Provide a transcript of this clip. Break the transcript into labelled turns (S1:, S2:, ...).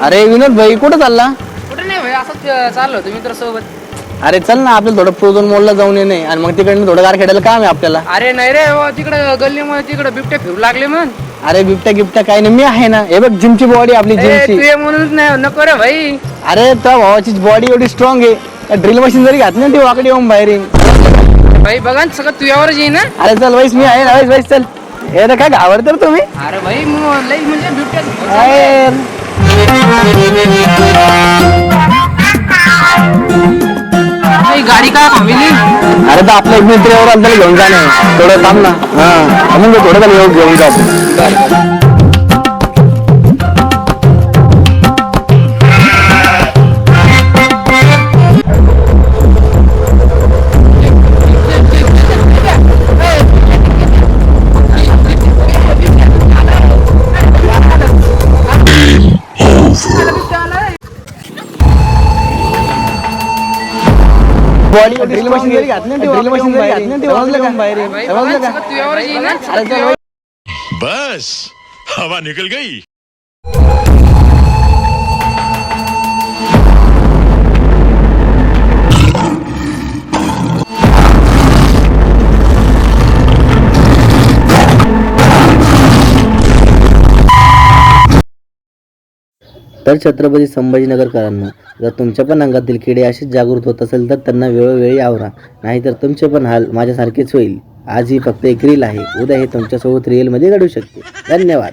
S1: अरे विनोद भाई कुठं चालला?
S2: कुठे नाही भाई, असंच चाललो होतो मित्र सोबत.
S1: अरे चल ना आपल्याला थोडं प्रोझोन मॉलला जाऊन येणे आणि मग तिकडनं थोडं गार खेळायला काम आहे आपल्याला.
S2: अरे नाही रे तिकडे गल्लीमध्ये तिकडे बिबटे फिरू लागले मग.
S1: अरे बिबट्या गिफ्ट्या काही नाही, मी आहे ना. हे बघ जिमची बॉडी आपली
S2: तू
S1: जिमची.
S2: ये म्हणूनच नाही नको रे भाई.
S1: अरे त्या भावाची बॉडी एवढी स्ट्रॉंग आहे, ड्रिल मशीन जरी घातली ना ती वाकडी येऊन बाहेर येईन.
S2: भाई बघा ना, सगळं तुझ्यावरच येईन ना.
S1: अरे चल वैस मी आहे ना, वैस चल. हे ना काय घाबरत तर तुम्ही.
S2: अरे भाई लई म्हणजे बिबट्या. गाडी काय थांबली?
S1: अरे तर आपल्या एक मित्र एवढा त्याला घेऊन जाणे थोडं थांब ना. हा मग थोडं त्याला घेऊन जातो. बॉडी ड्रिल मशीन जरी घातली ना ती वाकडी येऊन बाहेर येईन.
S2: भाई
S1: समजलं
S2: बघा
S1: का?
S2: सगळं तुझ्यावरच येईन ना.
S1: अरे चल
S3: बस हवा निकल गई.
S4: तर छत्रपती संभाजीनगरकरांना जर तुमच्या पण अंगातील किडे असेच जागृत होत असेल तर त्यांना वेळोवेळी आवरा, नाहीतर तुमचे पण हाल माझ्यासारखेच होईल. आज ही फक्त एक रील आहे, उद्या हे तुमच्यासोबत रिअलमध्ये घडू शकते. धन्यवाद.